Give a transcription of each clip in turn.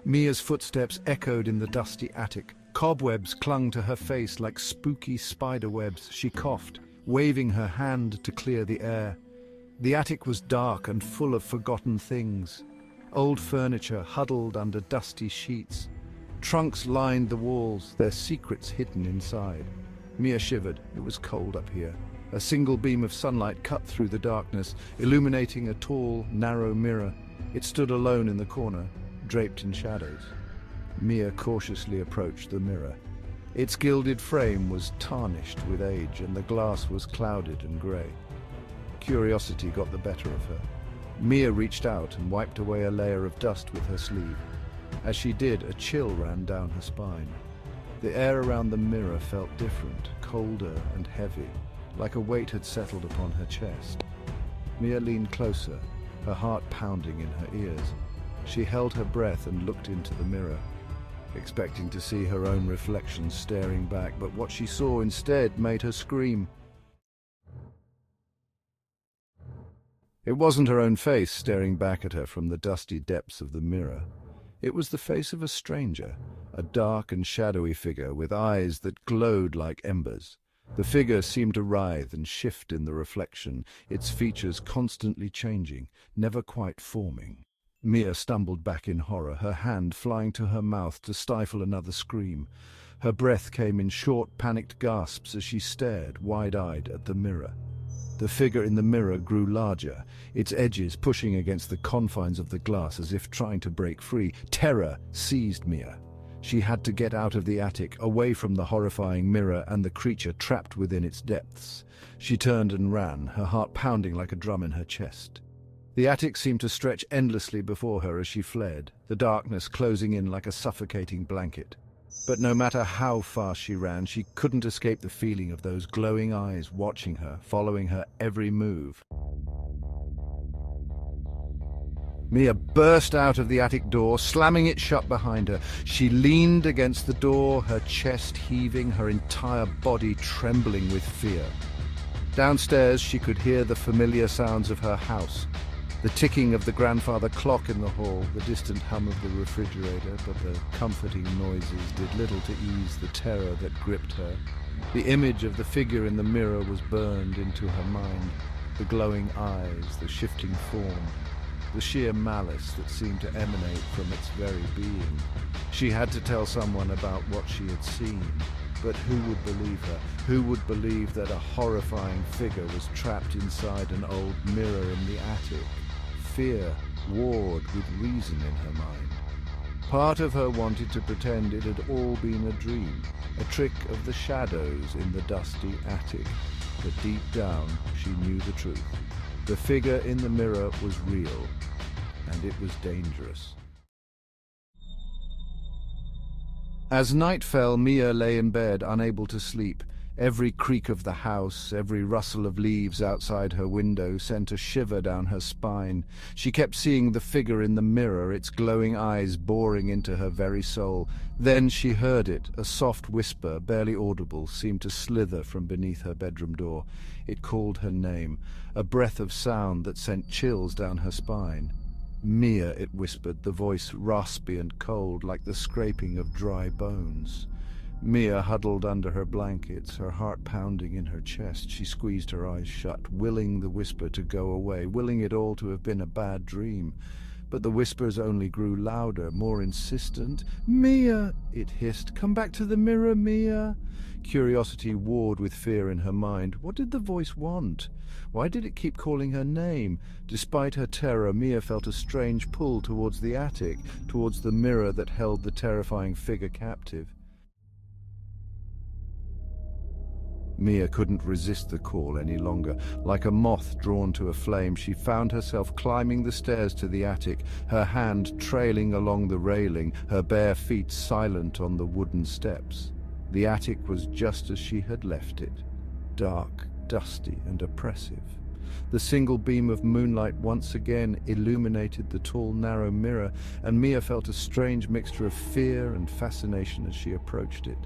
Mia's footsteps echoed in the dusty attic. Cobwebs clung to her face like spooky spider webs. She coughed, waving her hand to clear the air. The attic was dark and full of forgotten things. Old furniture huddled under dusty sheets. Trunks lined the walls, their secrets hidden inside. Mia shivered. It was cold up here. A single beam of sunlight cut through the darkness, illuminating a tall, narrow mirror. It stood alone in the corner, draped in shadows. Mia cautiously approached the mirror. Its gilded frame was tarnished with age, and the glass was clouded and grey. Curiosity got the better of her. Mia reached out and wiped away a layer of dust with her sleeve. As she did, a chill ran down her spine. The air around the mirror felt different, colder and heavy, like a weight had settled upon her chest. Mia leaned closer, her heart pounding in her ears. She held her breath and looked into the mirror, expecting to see her own reflection staring back, but what she saw instead made her scream. It wasn't her own face staring back at her from the dusty depths of the mirror. It was the face of a stranger, a dark and shadowy figure with eyes that glowed like embers. The figure seemed to writhe and shift in the reflection, its features constantly changing, never quite forming. Mia stumbled back in horror, her hand flying to her mouth to stifle another scream. Her breath came in short, panicked gasps as she stared, wide-eyed, at the mirror. The figure in the mirror grew larger, its edges pushing against the confines of the glass as if trying to break free. Terror seized Mia. She had to get out of the attic, away from the horrifying mirror and the creature trapped within its depths. She turned and ran, her heart pounding like a drum in her chest. The attic seemed to stretch endlessly before her as she fled, the darkness closing in like a suffocating blanket. But no matter how fast she ran, she couldn't escape the feeling of those glowing eyes watching her, following her every move. Mia burst out of the attic door, slamming it shut behind her. She leaned against the door, her chest heaving, her entire body trembling with fear. Downstairs, she could hear the familiar sounds of her house. The ticking of the grandfather clock in the hall, the distant hum of the refrigerator, but the comforting noises did little to ease the terror that gripped her. The image of the figure in the mirror was burned into her mind, the glowing eyes, the shifting form, the sheer malice that seemed to emanate from its very being. She had to tell someone about what she had seen, but who would believe her? Who would believe that a horrifying figure was trapped inside an old mirror in the attic? Fear warred with reason in her mind. Part of her wanted to pretend it had all been a dream, a trick of the shadows in the dusty attic. But deep down, she knew the truth. The figure in the mirror was real, and it was dangerous. As night fell, Mia lay in bed, unable to sleep. Every creak of the house, every rustle of leaves outside her window sent a shiver down her spine. She kept seeing the figure in the mirror, its glowing eyes boring into her very soul. Then she heard it, a soft whisper, barely audible, seemed to slither from beneath her bedroom door. It called her name, a breath of sound that sent chills down her spine. Mia, it whispered, the voice raspy and cold, like the scraping of dry bones. Mia huddled under her blankets, her heart pounding in her chest. She squeezed her eyes shut, willing the whisper to go away, willing it all to have been a bad dream. But the whispers only grew louder, more insistent. "Mia!" it hissed. "Come back to the mirror, Mia!" Curiosity warred with fear in her mind. What did the voice want? Why did it keep calling her name? Despite her terror, Mia felt a strange pull towards the attic, towards the mirror that held the terrifying figure captive. Mia couldn't resist the call any longer. Like a moth drawn to a flame, she found herself climbing the stairs to the attic, her hand trailing along the railing, her bare feet silent on the wooden steps. The attic was just as she had left it, dark, dusty, and oppressive. The single beam of moonlight once again illuminated the tall, narrow mirror, and Mia felt a strange mixture of fear and fascination as she approached it.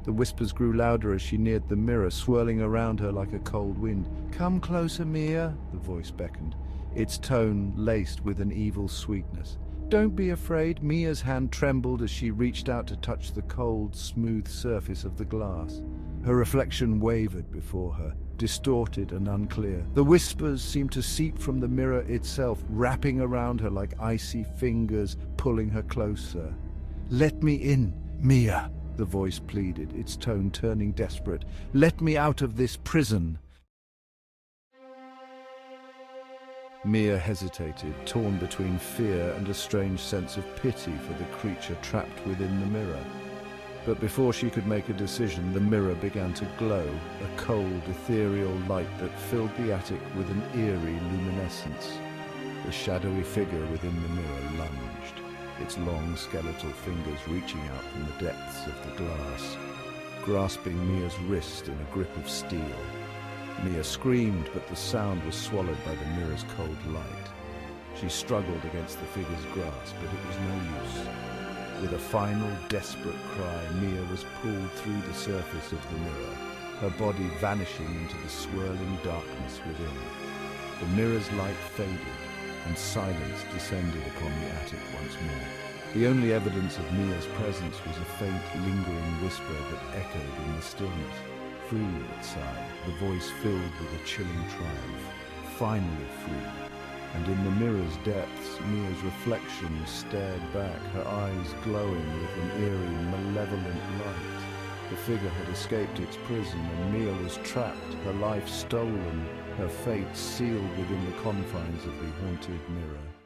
The whispers grew louder as she neared the mirror, swirling around her like a cold wind. "Come closer, Mia," the voice beckoned, its tone laced with an evil sweetness. Don't be afraid." Mia's hand trembled as she reached out to touch the cold, smooth surface of the glass. Her reflection wavered before her, distorted and unclear. The whispers seemed to seep from the mirror itself, wrapping around her like icy fingers, pulling her closer. "Let me in, Mia," the voice pleaded, its tone turning desperate. "Let me out of this prison." Mia hesitated, torn between fear and a strange sense of pity for the creature trapped within the mirror. But before she could make a decision, the mirror began to glow, a cold, ethereal light that filled the attic with an eerie luminescence. The shadowy figure within the mirror lunged, its long skeletal fingers reaching out from the depths of the glass, grasping Mia's wrist in a grip of steel. Mia screamed, but the sound was swallowed by the mirror's cold light. She struggled against the figure's grasp, but it was no use. With a final, desperate cry, Mia was pulled through the surface of the mirror, her body vanishing into the swirling darkness within. The mirror's light faded, and silence descended upon the attic once more. The only evidence of Mia's presence was a faint, lingering whisper that echoed in the stillness. "Free," it sighed, the voice filled with a chilling triumph. Finally free. And in the mirror's depths, Mia's reflection stared back, her eyes glowing with an eerie, malevolent light. The figure had escaped its prison, and Mia was trapped, her life stolen, her fate sealed within the confines of the haunted mirror.